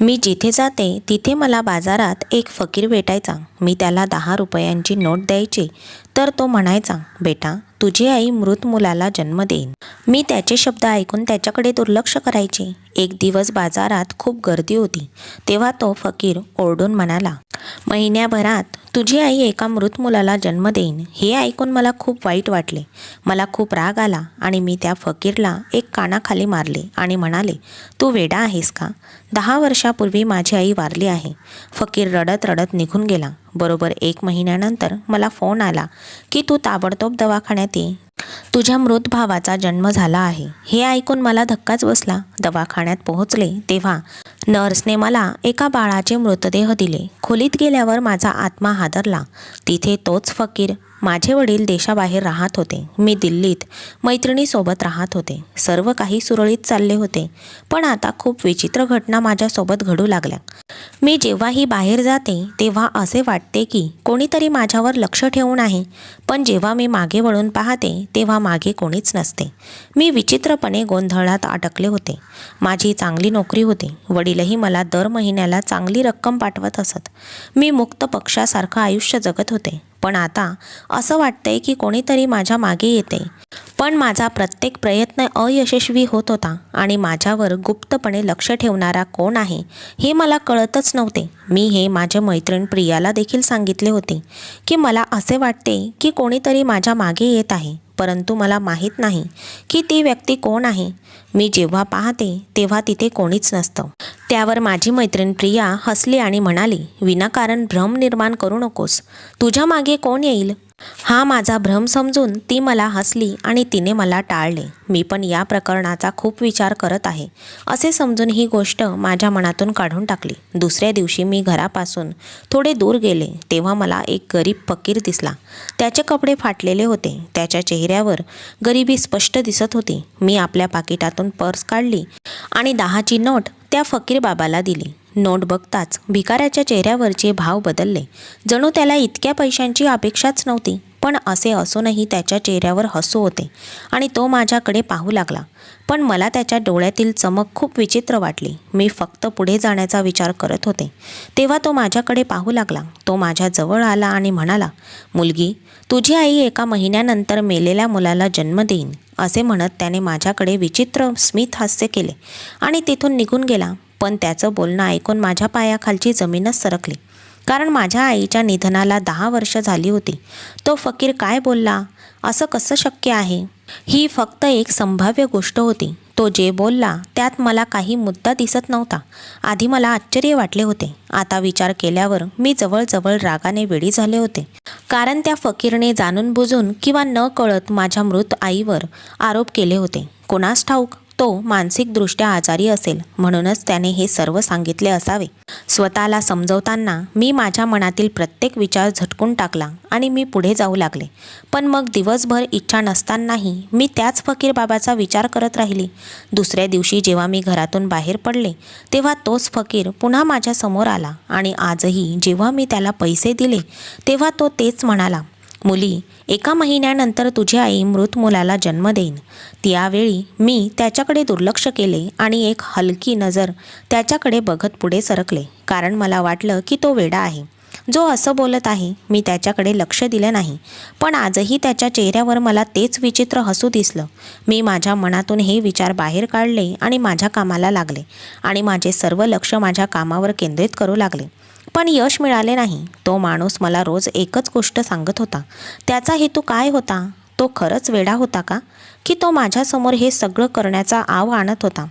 मी जिथे जाते तिथे मला बाजारात एक फकीर भेटायचा. मी त्याला 10 रुपयांची नोट द्यायची तर तो म्हणायचा, बेटा तुझी आई मृत मुलाला जन्म देईन. मी त्याचे शब्द ऐकून त्याच्याकडे दुर्लक्ष करायचे. एक दिवस बाजारात खूप गर्दी होती. तेव्हा तो फकीर ओरडून म्हणाला, महिन्याभरात तुझी आई एका मृत मुलाला जन्म देईन. हे ऐकून मला खूप वाईट वाटले. मला खूप राग आला आणि मी त्या फकीरला एक कानाखाली मारले आणि म्हणाले, तू वेडा आहेस का? 10 वर्षापूर्वी माझी आई वारली आहे. फकीर रडत रडत निघून गेला. बरोबर 1 महिन्यानंतर मला फोन आला की तू ताबडतोब दवाखान्यात ये. तुझ्या मृत भावाचा जन्म झाला आहे. हे ऐकून मला धक्काच बसला. दवाखान्यात पोहोचले तेव्हा नर्सने मला एका बाळाचे मृतदेह दिले. खोलीत गेल्यावर माझा आत्मा हादरला. तिथे तोच फकीर. माझे वडील देशाबाहेर राहत होते. मी दिल्लीत मैत्रिणीसोबत राहत होते. सर्व काही सुरळीत चालले होते. पण आता खूप विचित्र घटना माझ्यासोबत घडू लागल्या. मी जेव्हाही बाहेर जाते तेव्हा असे वाटते की कोणीतरी माझ्यावर लक्ष ठेवून आहे. पण जेव्हा मी मागे वळून पाहते तेव्हा मागे कोणीच नसते. मी विचित्रपणे गोंधळात अडकले होते. माझी चांगली नोकरी होती. वडीलही मला दर महिन्याला चांगली रक्कम पाठवत असत. मी मुक्त पक्षासारखं आयुष्य जगत होते. पण आता असं वाटतंय की कोणीतरी माझ्या मागे येते. पण माझा प्रत्येक प्रयत्न अयशस्वी होत होता आणि माझ्यावर गुप्तपणे लक्ष ठेवणारा कोण आहे हे मला कळतच नव्हते. मी हे माझ्या मैत्रीण प्रियाला देखील सांगितले होते की मला असे वाटते की कोणीतरी माझ्या मागे येत आहे. परंतु मला माहीत नाही की ती व्यक्ती कोण आहे. मी जेव्हा पाहते तेव्हा तिथे कोणीच नसतं. त्यावर माझी मैत्रीण प्रिया हसली आणि म्हणाली, विनाकारण भ्रम निर्माण करू नकोस. तुझ्या मागे कोण येईल? हा माझा भ्रम समजून ती मला हसली आणि तिने मला टाळले. मी पण या प्रकरणाचा खूप विचार करत आहे असे समजून ही गोष्ट माझ्या मनातून काढून टाकली. दुसऱ्या दिवशी मी घरापासून थोडे दूर गेले तेव्हा मला एक गरीब फकीर दिसला. त्याचे कपडे फाटलेले होते. त्याच्या चेहऱ्यावर गरिबी स्पष्ट दिसत होती. मी आपल्या पाकिटातून पर्स काढली आणि 10ची नोट त्या फकीर बाबाला दिली. नोट बघताच भिकाऱ्याच्या चेहऱ्यावरचे भाव बदलले. जणू त्याला इतक्या पैशांची अपेक्षाच नव्हती. पण असे असूनही त्याच्या चेहऱ्यावर हसू होते आणि तो माझ्याकडे पाहू लागला. पण मला त्याच्या डोळ्यातील चमक खूप विचित्र वाटली. मी फक्त पुढे जाण्याचा विचार करत होते तेव्हा तो माझ्याकडे पाहू लागला. तो माझ्या जवळ आला आणि म्हणाला, मुलगी तुझी आई एका महिन्यानंतर मेलेल्या मुलाला जन्म देईन. असे म्हणत त्याने माझ्याकडे विचित्र स्मित हास्य केले आणि तिथून निघून गेला. पण त्याचं बोलणं ऐकून माझ्या पायाखालची जमीनच सरकली. कारण माझ्या आईच्या निधनाला 10 वर्ष झाली होती. तो फकीर काय बोलला असं कसं शक्य आहे? ही फक्त एक संभाव्य गोष्ट होती. तो जे बोलला त्यात मला काही मुद्दा दिसत नव्हता. आधी मला आश्चर्य वाटले होते. आता विचार केल्यावर मी जवळजवळ रागाने वेडी झाले होते. कारण त्या फकीरने जाणून बुजून किंवा न कळत माझ्या मृत आईवर आरोप केले होते. कोणास ठाऊक तो मानसिकदृष्ट्या आजारी असेल म्हणूनच त्याने हे सर्व सांगितले असावे. स्वतःला समजवताना मी माझ्या मनातील प्रत्येक विचार झटकून टाकला आणि मी पुढे जाऊ लागले. पण मग दिवसभर इच्छा नसतानाही मी त्याच फकीर बाबाचा विचार करत राहिली. दुसऱ्या दिवशी जेव्हा मी घरातून बाहेर पडले तेव्हा तोच फकीर पुन्हा माझ्या समोर आला आणि आजही जेव्हा मी त्याला पैसे दिले तेव्हा तो तेच म्हणाला, मुली 1 महिन्यानंतर तुझी आई मृत मुलाला जन्म देईन. त्यावेळी मी त्याच्याकडे दुर्लक्ष केले आणि एक हलकी नजर त्याच्याकडे बघत पुढे सरकले. कारण मला वाटलं की तो वेडा आहे जो असं बोलत आहे. मी त्याच्याकडे लक्ष दिले नाही. पण आजही त्याच्या चेहऱ्यावर मला तेच विचित्र हसू दिसलं. मी माझ्या मनातून हे विचार बाहेर काढले आणि माझ्या कामाला लागले आणि माझे सर्व लक्ष माझ्या कामावर केंद्रित करू लागले. पण यश मिळाले नाही. तो माणूस मला रोज एकच गोष्ट सांगत होता. त्याचा हेतू काय होता? तो खरंच वेडा होता का? की तो माझ्यासमोर हे सगळं करण्याचा आव आणत होता?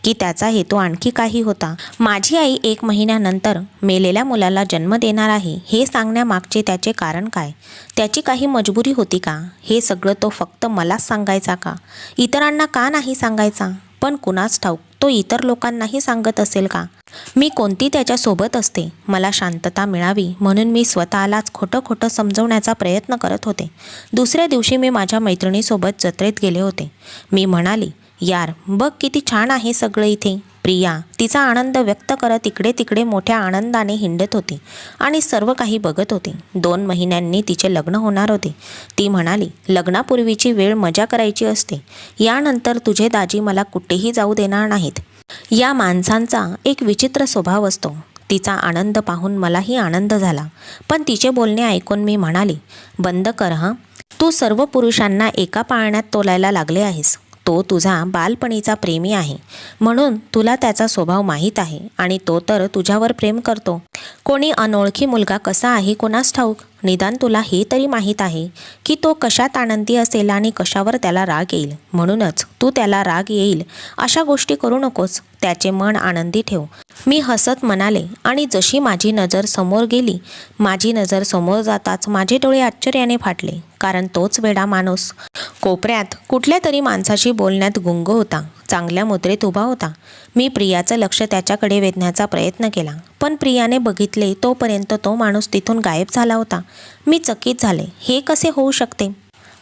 की त्याचा हेतू आणखी काही होता? माझी आई 1 महिन्यानंतर मेलेल्या मुलाला जन्म देणार आहे हे सांगण्यामागचे त्याचे कारण काय? त्याची काही मजबुरी होती का? हे सगळं तो फक्त मलाच सांगायचा का? इतरांना का नाही सांगायचा? पण कुणास ठाऊक तो इतर लोकांनाही सांगत असेल का? मी कोणती त्याच्यासोबत असते. मला शांतता मिळावी म्हणून मी स्वतःलाच खोटं खोटं समजवण्याचा प्रयत्न करत होते. दुसऱ्या दिवशी मी माझ्या मैत्रिणीसोबत जत्रेत गेले होते. मी म्हणाली, यार बघ किती छान आहे सगळं इथे. प्रिया तिचा आनंद व्यक्त करत इकडे तिकडे मोठ्या आनंदाने हिंडत होती आणि सर्व काही बघत होती. 2 महिन्यांनी तिचे लग्न होणार होते. ती म्हणाली, लग्नापूर्वीची वेळ मजा करायची असते. यानंतर तुझे दाजी मला कुठेही जाऊ देणार नाहीत. या माणसांचा एक विचित्र स्वभाव असतो. तिचा आनंद पाहून मलाही आनंद झाला, पण तिचे बोलणे ऐकून मी म्हणाले, बंद कर हं. तू सर्व पुरुषांना एका पाळण्यात तोलायला लागले आहेस. तो तुझा बालपणीचा प्रेमी आहे, म्हणून तुला त्याचा स्वभाव माहीत आहे आणि तो तर तुझ्यावर प्रेम करतो. कोणी अनोळखी मुलगा कसा आहे कोणास ठाऊक. निदान तुला हे तरी माहीत आहे की तो कशात आनंदी असेल आणि कशावर त्याला राग येईल. म्हणूनच तू त्याला राग येईल अशा गोष्टी करू नकोस. त्याचे मन आनंदी ठेव. मी हसत म्हणाले आणि जशी माझी नजर समोर गेली, माझी नजर समोर जाताच माझे डोळे आश्चर्याने फाटले, कारण तोच वेडा माणूस कोपऱ्यात कुठल्या तरी माणसाशी बोलण्यात गुंग होता. चांगल्या मुद्रेत उभा होता. मी प्रियाचं लक्ष त्याच्याकडे वेधण्याचा प्रयत्न केला, पण प्रियाने बघितले तोपर्यंत तो माणूस तिथून गायब झाला होता. मी चकित झाले. हे कसे होऊ शकते?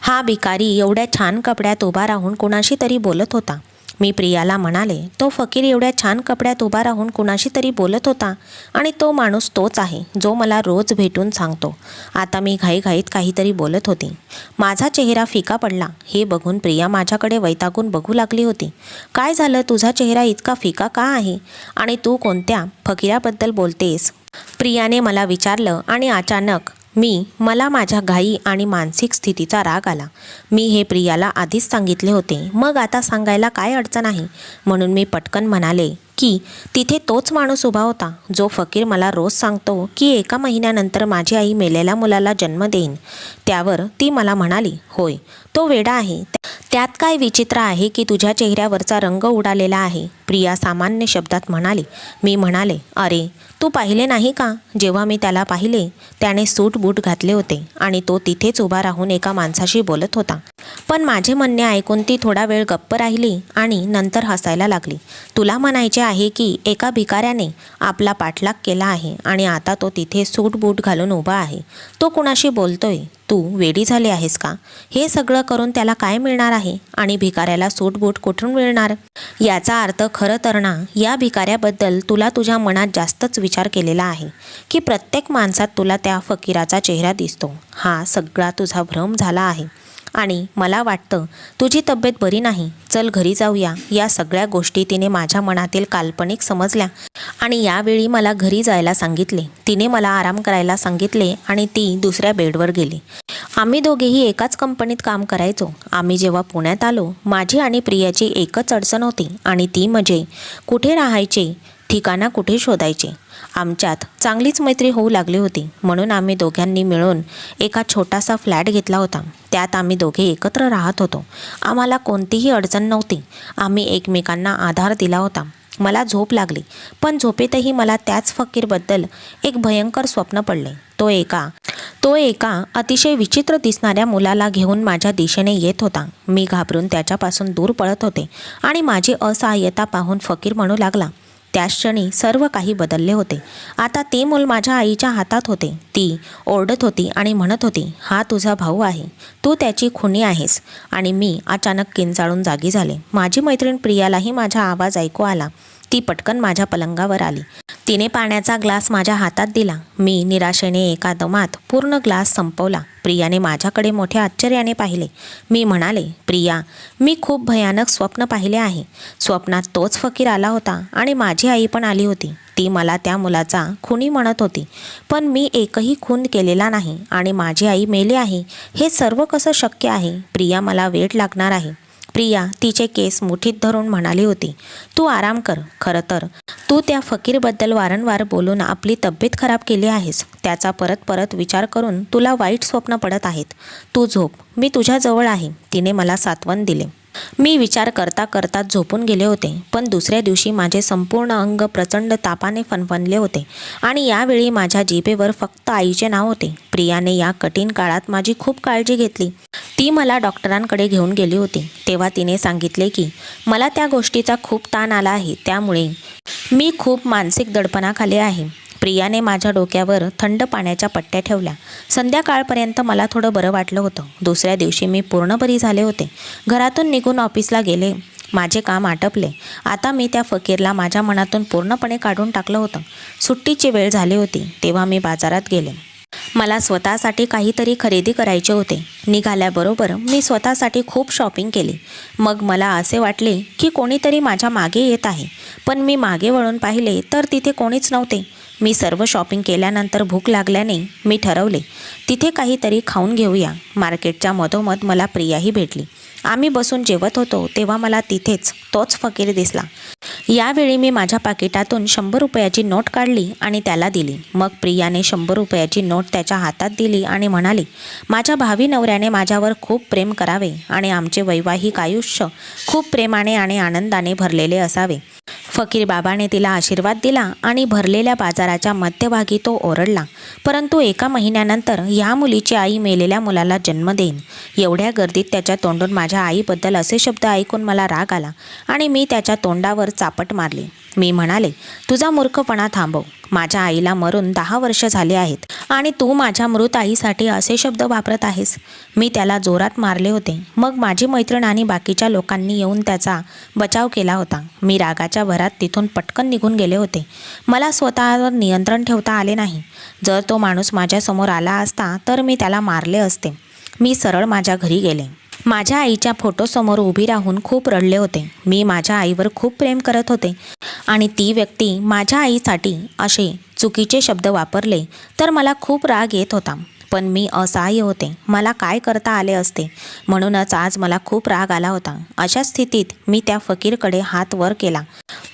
हा भिकारी एवढ्या छान कपड्यात उभा राहून कुणाशी तरी बोलत होता. मी प्रियाला म्हणाले, तो फकीर एवढ्या छान कपड्यात उभा राहून कुणाशी तरी बोलत होता आणि तो माणूस तोच आहे जो मला रोज भेटून सांगतो. आता मी घाईघाईत काहीतरी बोलत होती. माझा चेहरा फिका पडला हे बघून प्रिया माझ्याकडे वैतागून बघू लागली होती. काय झालं? तुझा चेहरा इतका फिका का आहे आणि तू कोणत्या फकीराबद्दल बोलतेस? प्रियाने मला विचारलं आणि अचानक मला माझ्या घाई आणि मानसिक स्थितीचा राग आला. मी हे प्रियाला आधीच सांगितले होते, मग आता सांगायला काय अडचण आहे? म्हणून मी पटकन म्हणाले की तिथे तोच माणूस उभा होता जो फकीर मला रोज सांगतो की 1 महिन्यानंतर माझी आई मेलेल्या मुलाला जन्म देईन. त्यावर ती मला म्हणाली, होय, तो वेडा आहे. त्यात काय विचित्र आहे की तुझ्या चेहऱ्यावरचा रंग उडालेला आहे? प्रिया सामान्य शब्दात म्हणाली. मी म्हणाले, अरे तू पाहिले नाही का? जेव्हा मी त्याला पाहिले त्याने सूट बूट घातले होते आणि तो तिथेच उभा राहून एका माणसाशी बोलत होता. पण माझे म्हणणे ऐकून ती थोडा वेळ गप्प राहिली आणि नंतर हसायला लागली. तुला म्हणायचे आहे की एका भिकाऱ्याने आपला पाठलाग केला आहे आणि आता तो तिथे सूट बूट घालून उभा आहे. तो कुणाशी बोलतोय? तू वेडी झाली आहेस का? हे सगळं करून त्याला काय मिळणार आहे आणि भिकाऱ्याला सूट बूट कुठून मिळणार? याचा अर्थ खरं तर ना, या भिकाऱ्याबद्दल तुला तुझ्या मनात जास्तच विचार केलेला आहे की प्रत्येक माणसात तुला त्या फकीराचा चेहरा दिसतो. हा सगळा तुझा भ्रम झाला आहे आणि मला वाटतं तुझी तब्येत बरी नाही. चल घरी जाऊया. या सगळ्या गोष्टी तिने माझ्या मनातील काल्पनिक समजल्या आणि यावेळी मला घरी जायला सांगितले. तिने मला आराम करायला सांगितले आणि ती दुसऱ्या बेडवर गेली. आम्ही दोघेही एकाच कंपनीत काम करायचो. आम्ही जेव्हा पुण्यात आलो, माझी आणि प्रियाची एकच अडचण होती आणि ती म्हणजे कुठे राहायचे, ठिकाणा कुठे शोधायचे. आमच्यात चांगलीच मैत्री होऊ लागली होती, म्हणून आम्ही दोघांनी मिळून एका छोटासा फ्लॅट घेतला होता. त्यात आम्ही दोघे एकत्र राहत होतो. आम्हाला कोणतीही अडचण नव्हती. आम्ही एकमेकांना आधार दिला होता. मला झोप लागली, पण झोपेतही मला त्याच फकीरबद्दल एक भयंकर स्वप्न पडले. तो एका अतिशय विचित्र दिसणाऱ्या मुलाला घेऊन माझ्या दिशेने येत होता. मी घाबरून त्याच्यापासून दूर पळत होते आणि माझी असहाय्यता पाहून फकीर म्हणू लागला. त्याच क्षणी सर्व काही बदलले होते. आता ते मूल माझ्या आईच्या हातात होते. ती ओरडत होती आणि म्हणत होती, हा तुझा भाऊ आहे, तू त्याची खुनी आहेस. आणि मी अचानक किंचाळून जागी झाले. माझी मैत्रीण प्रियालाही माझा आवाज ऐकू आला. ती पटकन माझ्या पलंगावर आली. तिने पाण्याचा ग्लास माझ्या हातात दिला. मी निराशेने एका दमात पूर्ण ग्लास संपवला. प्रियाने माझ्याकडे मोठ्या आश्चर्याने पाहिले. मी म्हणाले, प्रिया, मी खूप भयानक स्वप्न पाहिले आहे. स्वप्नात तोच फकीर आला होता आणि माझी आई पण आली होती. ती मला त्या मुलाचा खुनी म्हणत होती, पण मी एकही खून केलेला नाही आणि माझी आई मेली आहे. हे सर्व कसं शक्य आहे? प्रिया, मला वेळ लागणार आहे. प्रिया तिचे केस मुठीत धरून म्हणाली होती, तू आराम कर. खरं तर तू त्या फकीरबद्दल वारंवार बोलून आपली तब्येत खराब केली आहेस. त्याचा परत परत विचार करून तुला वाईट स्वप्न पडत आहेत. तू झोप, मी तुझ्याजवळ आहे. तिने मला सांत्वन दिले. मी विचार करता करता झोपून गेले होते, पण दुसऱ्या दिवशी माझे संपूर्ण अंग प्रचंड तापाने फणफणले होते आणि यावेळी माझ्या जिभेवर फक्त आईचे नाव होते. प्रियाने या कठीण काळात माझी खूप काळजी घेतली. ती मला डॉक्टरांकडे घेऊन गेली होती. तेव्हा तिने सांगितले की मला त्या गोष्टीचा खूप ताण आला आहे, त्यामुळे मी खूप मानसिक दडपणाखाली आहे. प्रियाने माझ्या डोक्यावर थंड पाण्याच्या पट्ट्या ठेवल्या. संध्याकाळपर्यंत मला थोडं बरं वाटलं होतं. दुसऱ्या दिवशी मी पूर्ण बरी झाले होते. घरातून निघून ऑफिसला गेले. माझे काम आटपले. आता मी त्या फकीरला माझ्या मनातून पूर्णपणे काढून टाकलं होतं. सुट्टीची वेळ झाली होती. तेव्हा मी बाजारात गेले. मला स्वतःसाठी काहीतरी खरेदी करायचे होते. निघाल्याबरोबर मी स्वतःसाठी खूप शॉपिंग केली. मग मला असे वाटले की कोणीतरी माझ्या मागे येत आहे, पण मी मागे वळून पाहिले तर तिथे कोणीच नव्हते. मी सर्व शॉपिंग केल्यानंतर भूक लागल्याने मी ठरवले तिथे काहीतरी खाऊन घेऊया. मार्केटच्या मधोमध मला प्रियाही भेटली. आम्ही बसून जेवत होतो तेव्हा मला तिथेच तोच फकीर दिसला. यावेळी मी माझ्या पाकिटातून 100 रुपयाची नोट काढली आणि त्याला दिली. मग प्रियाने 100 रुपयाची नोट त्याच्या हातात दिली आणि म्हणाली, माझ्या भावी नवऱ्याने माझ्यावर खूप प्रेम करावे आणि आमचे वैवाहिक आयुष्य खूप प्रेमाने आणि आनंदाने भरलेले असावे. फकीर बाबाने तिला आशीर्वाद दिला आणि भरलेल्या बाजाराच्या मध्यभागी तो ओरडला, परंतु 1 महिन्यानंतर ह्या मुलीची आई मेलेल्या मुलाला जन्म देईन. एवढ्या गर्दीत त्याच्या तोंडून माझ्या आईबद्दल असे शब्द ऐकून मला राग आला आणि मी त्याच्या तोंडावर चापट मारली. मी म्हणाले, तुझा मूर्खपणा थांबव. माझ्या आईला मरून 10 वर्ष झाले आहेत आणि तू माझ्या मृत आईसाठी असे शब्द वापरत आहेस. मी त्याला जोरात मारले होते. मग माझी मैत्रीण आणि बाकीच्या लोकांनी येऊन त्याचा बचाव केला होता. मी रागाच्या भरात तिथून पटकन निघून गेले होते. मला स्वतःवर नियंत्रण ठेवता आले नाही. जर तो माणूस माझ्यासमोर आला असता तर मी त्याला मारले असते. मी सरळ माझ्या घरी गेले. माझ्या आईच्या फोटोसमोर उभी राहून खूप रडले होते. मी माझ्या आईवर खूप प्रेम करत होते आणि ती व्यक्ती माझ्या आईसाठी असे चुकीचे शब्द वापरले तर मला खूप राग येत होता. पण मी असहाय्य होते. मला काय करता आले असते. म्हणूनच आज मला खूप राग आला होता. अशा स्थितीत मी त्या फकीरकडे हात वर केला.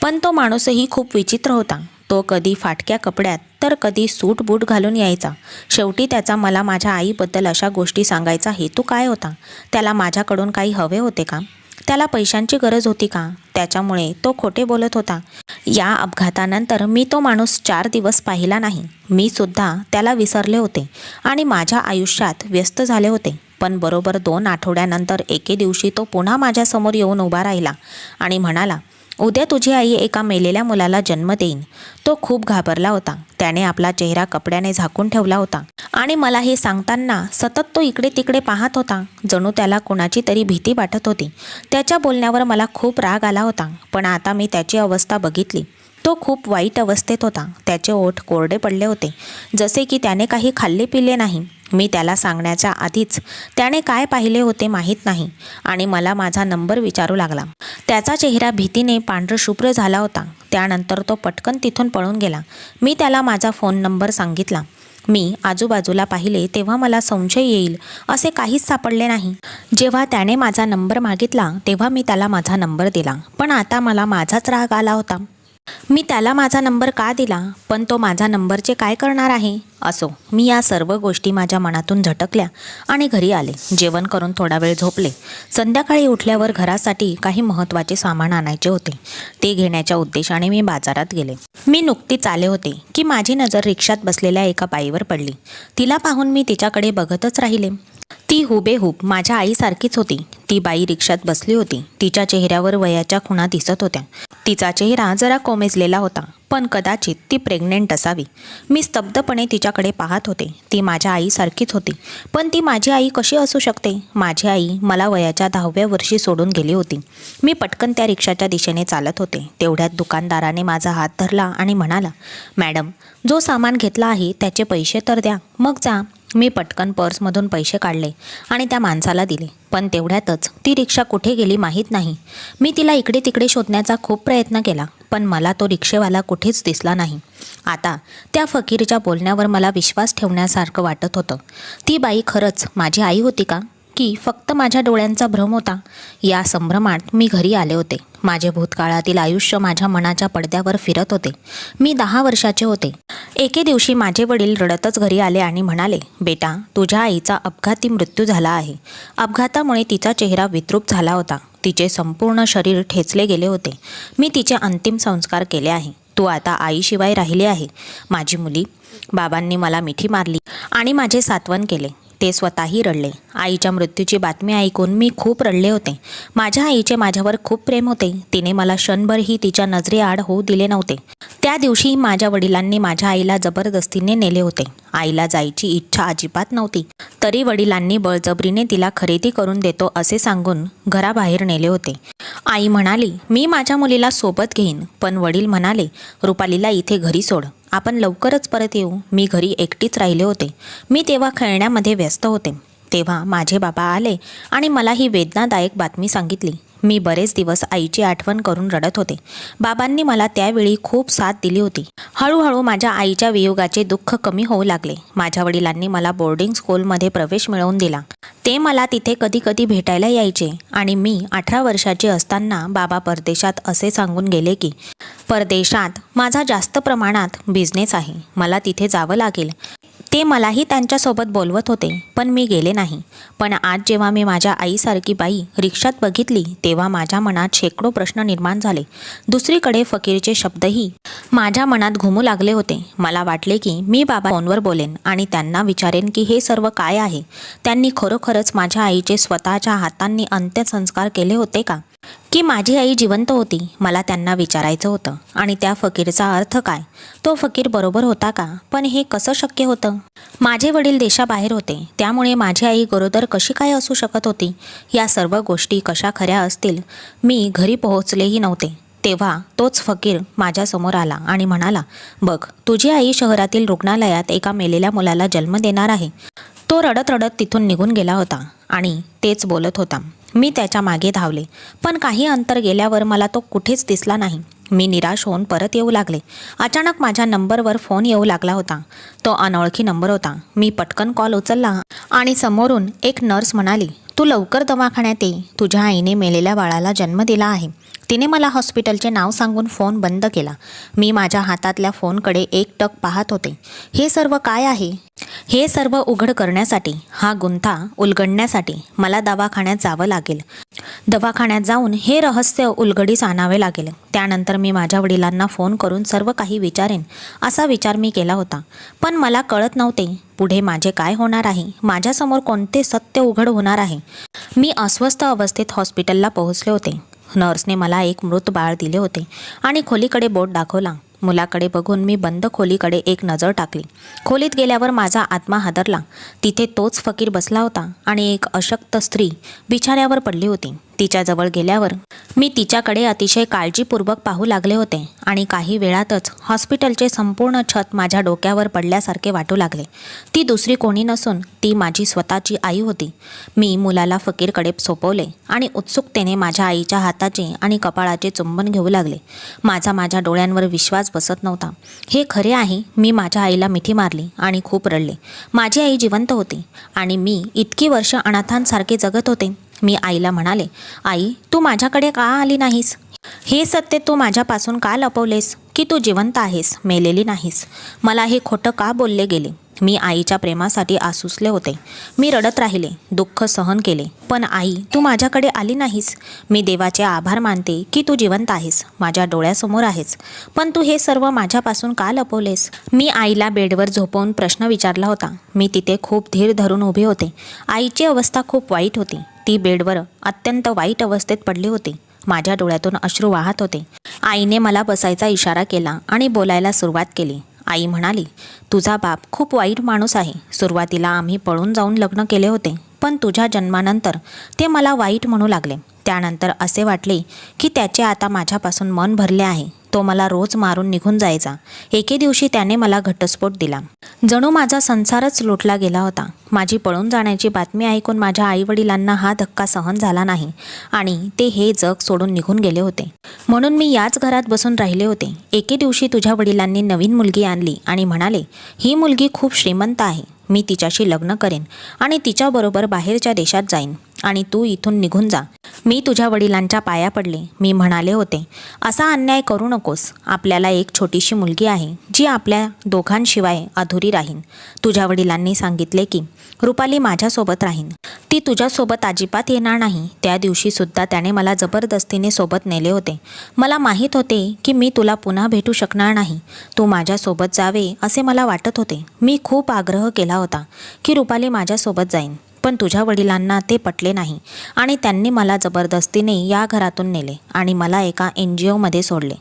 पण तो माणूसही खूप विचित्र होता. तो कधी फाटक्या कपड्यात तर कधी सूट बूट घालून यायचा. शेवटी त्याचा मला माझ्या आईबद्दल अशा गोष्टी सांगायचा हेतू काय होता? त्याला माझ्याकडून काही हवे होते का? त्याला पैशांची गरज होती का? त्याच्यामुळे तो खोटे बोलत होता. या अपघातानंतर मी तो माणूस 4 दिवस पाहिला नाही. मी सुद्धा त्याला विसरले होते आणि माझ्या आयुष्यात व्यस्त झाले होते. पण बरोबर 2 आठवड्यानंतर एके दिवशी तो पुन्हा माझ्यासमोर येऊन उभा राहिला आणि म्हणाला, उद्या तुझी आई एका मेलेल्या मुलाला जन्म देईन. तो खूप घाबरला होता. त्याने आपला चेहरा कपड्याने झाकून ठेवला होता आणि मला हे सांगताना सतत तो इकडे तिकडे पाहत होता. जणू त्याला कोणाची तरी भीती वाटत होती. त्याच्या बोलण्यावर मला खूप राग आला होता. पण आता मी त्याची अवस्था बघितली. तो खूप वाईट अवस्थेत होता. त्याचे ओठ कोरडे पडले होते, जसे की त्याने काही खाल्ले पिले नाही. मी त्याला सांगण्याच्या आधीच त्याने काय पाहिले होते माहीत नाही आणि मला माझा नंबर विचारू लागला. त्याचा चेहरा भीतीने पांढरशुभ्र झाला होता. त्यानंतर तो पटकन तिथून पळून गेला. मी त्याला माझा फोन नंबर सांगितला. मी आजूबाजूला पाहिले तेव्हा मला संशय येईल असे काहीच सापडले नाही. जेव्हा त्याने माझा नंबर मागितला तेव्हा मी त्याला माझा नंबर दिला. पण आता मला माझाच राग आला होता. मी त्याला माझा नंबर का दिला? पण तो माझा नंबरचे काय करणार आहे? असो, मी या सर्व गोष्टी माझ्या मनातून झटकल्या आणि घरी आले. जेवण करून थोडा वेळ झोपले. संध्याकाळी उठल्यावर घरासाठी काही महत्त्वाचे सामान आणायचे होते. ते घेण्याच्या उद्देशाने मी बाजारात गेले. मी नुकतीच आले होते की माझी नजर रिक्षात बसलेल्या एका बाईवर पडली. तिला पाहून मी तिच्याकडे बघतच राहिले. ती हुबेहूब माझ्या आईसारखीच होती. ती बाई रिक्षात बसली होती. तिच्या चेहऱ्यावर वयाच्या खुणा दिसत होत्या. तिचा चेहरा जरा कोमेजलेला होता, पण कदाचित ती प्रेग्नेंट असावी. मी स्तब्धपणे तिच्याकडे पाहत होते. ती माझ्या आईसारखीच होती. पण ती माझी आई कशी असू शकते? माझी आई मला वयाच्या 10व्या वर्षी सोडून गेली होती. मी पटकन त्या रिक्षाच्या दिशेने चालत होते. तेवढ्यात दुकानदाराने माझा हात धरला आणि म्हणाला, मॅडम, जो सामान घेतला आहे त्याचे पैसे तर द्या, मग जा. मी पटकन पर्समधून पैसे काढले आणि त्या माणसाला दिले. पण तेवढ्यातच ती रिक्षा कुठे गेली माहीत नाही. मी तिला इकडे तिकडे शोधण्याचा खूप प्रयत्न केला, पण मला तो रिक्षेवाला कुठेच दिसला नाही. आता त्या फकीरच्या बोलण्यावर मला विश्वास ठेवण्यासारखं वाटत होतं. ती बाई खरंच माझी आई होती का? की फक्त माझ्या डोळ्यांचा भ्रम होता? या संभ्रमात मी घरी आले होते. माझे भूतकाळातील आयुष्य माझ्या मनाच्या पडद्यावर फिरत होते. मी 10 वर्षाचे होते. एके दिवशी माझे वडील रडतच घरी आले आणि म्हणाले, बेटा, तुझ्या आईचा अपघाती मृत्यू झाला आहे. अपघातामुळे तिचा चेहरा विद्रूप झाला होता. तिचे संपूर्ण शरीर ठेचले गेले होते. मी तिचे अंतिम संस्कार केले आहे. तू आता आईशिवाय राहिली आहे. माझी मुली, बाबांनी मला मिठी मारली आणि माझे सांत्वन केले. ते स्वतःही रडले. आईच्या मृत्यूची बातमी ऐकून मी खूप रडले होते. माझ्या आईचे माझ्यावर खूप प्रेम होते. तिने मला क्षणभरही तिच्या नजरेआड होऊ दिले नव्हते. त्या दिवशी माझ्या वडिलांनी माझ्या आईला जबरदस्तीने नेले होते. आईला जायची इच्छा अजिबात नव्हती. तरी वडिलांनी बळजबरीने तिला खरेदी करून देतो असे सांगून घराबाहेर नेले होते. आई म्हणाली, मी माझ्या मुलीला सोबत घेईन. पण वडील म्हणाले, रुपालीला इथे घरी सोड. आपण लवकरच परत येऊ. मी घरी एकटीच राहिले होते. मी तेव्हा खेळण्यामध्ये व्यस्त होते. तेव्हा माझे बाबा आले आणि मला ही वेदनादायक बातमी सांगितली. मी बरेच दिवस आईची आठवण करून रडत होते. बाबांनी मला त्यावेळी खूप साथ दिली होती. हळूहळू माझ्या आईच्या वियोगाचे दुःख कमी होऊ लागले. माझ्या वडिलांनी मला बोर्डिंग स्कूलमध्ये प्रवेश मिळवून दिला. ते मला तिथे कधी कधी भेटायला यायचे आणि मी 18 वर्षाची असताना बाबा परदेशात असे सांगून गेले की परदेशात माझा जास्त प्रमाणात बिझनेस आहे, मला तिथे जावं लागेल. ते मलाही त्यांच्यासोबत बोलवत होते, पण मी गेले नाही. पण आज जेव्हा मी माझ्या आईसारखी बाई रिक्षात बघितली तेव्हा माझ्या मनात शेकडो प्रश्न निर्माण झाले. दुसरीकडे फकीरचे शब्दही माझ्या मनात घुमू लागले होते. मला वाटले की मी बाबा फोनवर बोलेन आणि त्यांना विचारेन की हे सर्व काय आहे. त्यांनी खरोखरच माझ्या आईचे स्वतःच्या हातांनी अंत्यसंस्कार केले होते का, की माझी आई जिवंत होती? मला त्यांना विचारायचं होतं. आणि त्या फकीरचा अर्थ काय? तो फकीर बरोबर होता का? पण हे कसं शक्य होतं? माझे वडील देशाबाहेर होते, त्यामुळे माझी आई गरोदर कशी काय असू शकत होती? या सर्व गोष्टी कशा खऱ्या असतील? मी घरी पोहोचलेही नव्हते तेव्हा तोच फकीर माझ्यासमोर आला आणि म्हणाला, बघ, तुझी आई शहरातील रुग्णालयात एका मेलेल्या मुलाला जन्म देणार आहे. तो रडत रडत तिथून निघून गेला होता आणि तेच बोलत होता. मी त्याच्या मागे धावले, पण काही अंतर गेल्यावर मला तो कुठेच दिसला नाही. मी निराश होऊन परत येऊ लागले. अचानक माझ्या नंबरवर फोन येऊ लागला होता. तो अनोळखी नंबर होता. मी पटकन कॉल उचलला आणि समोरून एक नर्स म्हणाली, तू लवकर दवाखान्यात ये, तुझ्या आईने मेलेल्या बाळाला जन्म दिला आहे. तिने मला हॉस्पिटलचे नाव सांगून फोन बंद केला. मी माझ्या हातातल्या फोनकडे एकटक पाहत होते. हे सर्व काय आहे? हे सर्व उघड करण्यासाठी, हा गुंता उलगडण्यासाठी मला दवाखान्यात जावं लागेल. दवाखान्यात जाऊन हे रहस्य उलगडीस आणावे लागेल. त्यानंतर मी माझ्या वडिलांना फोन करून सर्व काही विचारेन असा विचार मी केला होता. पण मला कळत नव्हते पुढे माझे काय होणार आहे, माझ्यासमोर कोणते सत्य उघड होणार आहे. मी अस्वस्थ अवस्थेत हॉस्पिटलला पोहोचले होते. नर्सने मला एक मृत बाळ दिले होते आणि खोलीकडे बोट दाखवला. मुलाकडे बघून मी बंद खोलीकडे एक नजर टाकली. खोलीत गेल्यावर माझा आत्मा हादरला. तिथे तोच फकीर बसला होता आणि एक अशक्त स्त्री बिछाण्यावर पडली होती. तिच्याजवळ गेल्यावर मी तिच्याकडे अतिशय काळजीपूर्वक पाहू लागले होते आणि काही वेळातच हॉस्पिटलचे संपूर्ण छत माझ्या डोक्यावर पडल्यासारखे वाटू लागले. ती दुसरी कोणी नसून ती माझी स्वतःची आई होती. मी मुलाला फकीरकडे सोपवले आणि उत्सुकतेने माझ्या आईच्या हाताचे आणि कपाळाचे चुंबन घेऊ लागले. माझ्या डोळ्यांवर विश्वास बसत नव्हता. हे खरे आहे. मी माझ्या आईला मिठी मारली आणि खूप रडले. माझी आई जिवंत होती आणि मी इतकी वर्ष अनाथांसारखे जगत होते. मी आईला म्हणाले, आई, तू माझ्याकडे का आली नाहीस? हे सत्य तू माझ्यापासून का लपवलेस की तू जिवंत आहेस, मेलेली नाहीस? मला हे खोटं का बोलले गेले? मी आईच्या प्रेमासाठी आसुसले होते. मी रडत राहिले, दुःख सहन केले. पण आई, तू माझ्याकडे आली नाहीस. मी देवाचे आभार मानते की तू जिवंत आहेस, माझ्या डोळ्यासमोर आहेस. पण तू हे सर्व माझ्यापासून का लपवलेस? मी आईला बेडवर झोपवून प्रश्न विचारला होता. मी तिथे खूप धीर धरून उभे होते. आईची अवस्था खूप वाईट होती. ती बेडवर अत्यंत वाईट अवस्थेत पडली होती. माझ्या डोळ्यातून अश्रू वाहत होते. आईने मला बसायचा इशारा केला आणि बोलायला सुरुवात केली. आई म्हणाली, तुझा बाप खूप वाईट माणूस आहे. सुरुवातीला आम्ही पळून जाऊन लग्न केले होते, पण तुझ्या जन्मानंतर ते मला वाईट म्हणू लागले. त्यानंतर असे वाटले की त्याचे आता माझ्यापासून मन भरले आहे. तो मला रोज मारून निघून जायचा. एके दिवशी त्याने मला घटस्फोट दिला. जणू माझा संसारच लुटला गेला होता. माझी पळून जाण्याची बातमी ऐकून माझ्या आईवडिलांना हा धक्का सहन झाला नाही आणि ते हे जग सोडून निघून गेले होते. म्हणून मी याच घरात बसून राहिले होते. एके दिवशी तुझ्या वडिलांनी नवीन मुलगी आणली आणि म्हणाले, ही मुलगी खूप श्रीमंत आहे. मी तिच्याशी लग्न करेन आणि तिच्याबरोबर बाहेरच्या देशात जाईन आणि तू इथून निघून जा. मी तुझ्या वडिलांच्या पाया पडले. मी म्हणाले होते, असा अन्याय करू नकोस. आपल्याला एक छोटीशी मुलगी आहे जी आपल्या दोघांशिवाय अधुरी राहीन. तुझ्या वडिलांनी सांगितले की रुपाली माझ्यासोबत राहीन. ती तुझ्यासोबत अजिबात येणार नाही. त्या दिवशीसुद्धा त्याने मला जबरदस्तीने सोबत नेले होते. मला माहीत होते की मी तुला पुन्हा भेटू शकणार नाही. तू माझ्यासोबत जावे असे मला वाटत होते. मी खूप आग्रह केला होता की रुपाली माझ्यासोबत जाईन, पण तुझ्या वडिलांना ते पटले नाही आणि त्यांनी मला जबरदस्तीने या घरातून नेले आणि मला एका NGOमध्ये सोडले.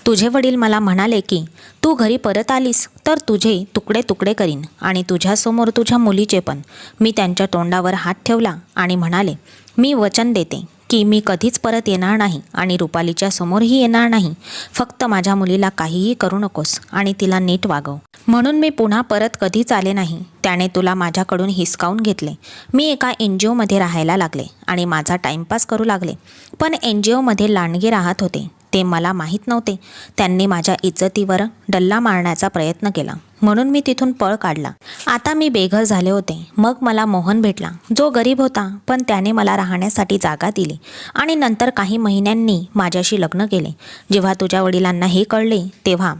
तुझे वडील मला म्हणाले की तू घरी परत आलीस तर तुझे तुकडे तुकडे करीन आणि तुझ्यासमोर तुझ्या मुलीचे पण. मी त्यांच्या तोंडावर हात ठेवला आणि म्हणाले, मी वचन देते की मी कधीच परत येणार नाही आणि रुपालीच्या समोरही येणार नाही. फक्त माझ्या मुलीला काहीही करू नकोस आणि तिला नीट वागव. म्हणून मी पुन्हा परत कधीच आले नाही. त्याने तुला माझ्याकडून हिसकावून घेतले. मी एका NGOमध्ये राहायला लागले आणि माझा टाईमपास करू लागले. पण NGOमध्ये लांडगे राहत होते. ते मला माहीत नव्हते. त्यांनी माझ्या इज्जतीवर डल्ला मारण्याचा प्रयत्न केला, म्हणून मी तिथून पळ काढला. आता मी बेघर झाले होते. मग मला मोहन भेटला, जो गरीब होता, पण त्याने मला राहण्यासाठी जागा दिली आणि नंतर काही महिन्यांनी माझ्याशी लग्न केले. जेव्हा तुझ्या वडिलांना हे कळले तेव्हा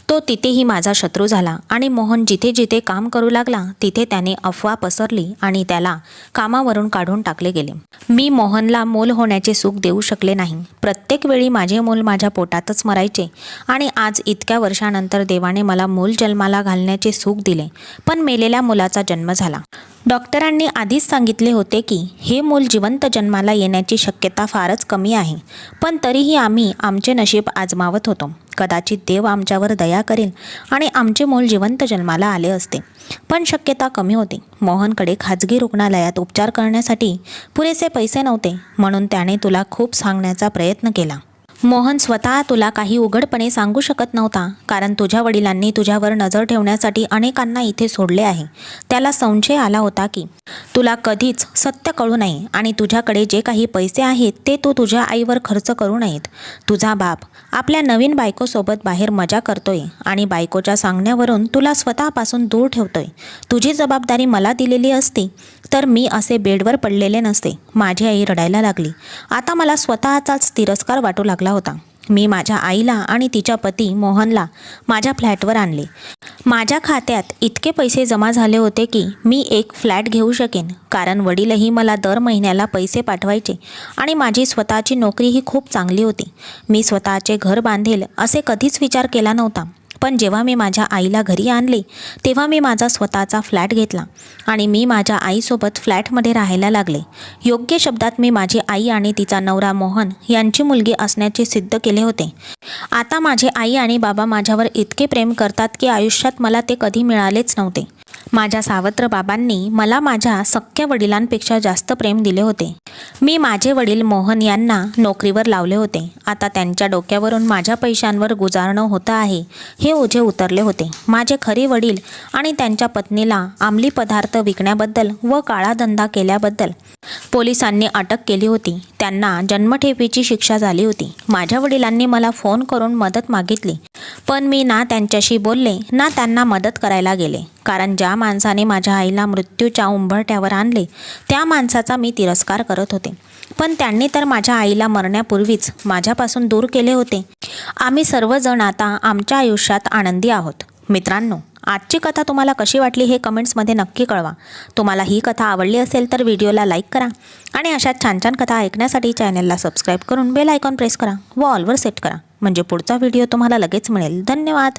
तो तिथेही माझा शत्रू झाला आणि मोहन जिथे जिथे काम करू लागला तिथे त्याने अफवा पसरली आणि त्याला कामावरून काढून टाकले गेले. मी मोहनला मूल होण्याचे सुख देऊ शकले नाही. प्रत्येक वेळी माझे मूल माझ्या पोटातच मरायचे आणि आज इतक्या वर्षानंतर देवाने मला मूल जन्माला घालण्याचे सुख दिले. पण मेलेल्या मुलाचा जन्म झाला. डॉक्टरांनी आधीच सांगितले होते की हे मूल जिवंत जन्माला येण्याची शक्यता फारच कमी आहे. पण तरीही आम्ही आमचे नशीब आजमावत होतो. कदाचित देव आमच्यावर दया करेल आणि आमचे मूल जिवंत जन्माला आले असते. पण शक्यता कमी होती. मोहनकडे खाजगी रुग्णालयात उपचार करण्यासाठी पुरेसे पैसे नव्हते, म्हणून त्याने तुला खूप सांगण्याचा प्रयत्न केला. मोहन स्वतः तुला काही उघडपणे सांगू शकत नव्हता, कारण तुझ्या वडिलांनी तुझ्यावर नजर ठेवण्यासाठी अनेकांना इथे सोडले आहे. त्याला संशय आला होता की तुला कधीच सत्य कळू नये आणि तुझ्याकडे जे काही पैसे आहेत ते तू तुझ्या आईवर खर्च करू नयेत. तुझा बाप आपल्या नवीन बायकोसोबत बाहेर मजा करतोय आणि बायकोच्या सांगण्यावरून तुला स्वतःपासून दूर ठेवतोय. तुझी जबाबदारी मला दिलेली असती तर मी असे बेडवर पडलेले नसते. माझी आई रडायला लागली. आता मला स्वतःचाच तिरस्कार वाटू लागला होता. मी माझ्या आईला आणि तिच्या पती मोहनला माझ्या फ्लॅटवर आणले. माझ्या खात्यात इतके पैसे जमा झाले होते की मी एक फ्लॅट घेऊ शकेन, कारण वडीलही मला दर महिन्याला पैसे पाठवायचे आणि माझी स्वतःची नोकरीही खूप चांगली होती. मी स्वतःचे घर बांधेल असे कधीच विचार केला नव्हता. पण जेव्हा मी माझ्या आईला घरी आणले तेव्हा मी माझा स्वतःचा फ्लॅट घेतला आणि मी माझ्या आईसोबत फ्लॅटमध्ये राहायला लागले. योग्य शब्दात मी माझी आई आणि तिचा नवरा मोहन यांची मुलगी असण्याचे सिद्ध केले होते. आता माझे आई आणि बाबा माझ्यावर इतके प्रेम करतात की आयुष्यात मला ते कधी मिळालेच नव्हते. माझ्या सावत्र बाबांनी मला माझ्या सख्ख्या वडिलांपेक्षा जास्त प्रेम दिले होते. मी माझे वडील मोहन यांना नोकरीवर लावले होते. आता त्यांच्या डोक्यावरून माझ्या पैशांवर गुजारणं होतं आहे हे ओझे उतरले होते. माझे खरे वडील आणि त्यांच्या पत्नीला अंमली पदार्थ विकण्याबद्दल व काळा धंदा केल्याबद्दल पोलिसांनी अटक केली होती. त्यांना जन्मठेपेची शिक्षा झाली होती. माझ्या वडिलांनी मला फोन करून मदत मागितली, पण मी ना त्यांच्याशी बोलले ना त्यांना मदत करायला गेले, कारण ज्या माणसाने माझ्या आईला मृत्यूच्या उंबरठ्यावर आणले त्या माणसाचा मी तिरस्कार करत होते. पण त्यांनी तर माझ्या आईला मरण्यापूर्वीच माझ्यापासून दूर केले होते. आम्ही सर्वजण आता आमच्या आयुष्यात आनंदी आहोत. मित्रांनो, आजची कथा तुम्हाला कशी वाटली हे कमेंट्समध्ये नक्की कळवा. तुम्हाला ही कथा आवडली असेल तर व्हिडिओला लाईक करा आणि अशा छान छान कथा ऐकण्यासाठी चॅनलला सबस्क्राईब करून बेल आयकॉन प्रेस करा व ऑलवर सेट करा, म्हणजे पुढचा व्हिडिओ तुम्हाला लगेच मिळेल. धन्यवाद.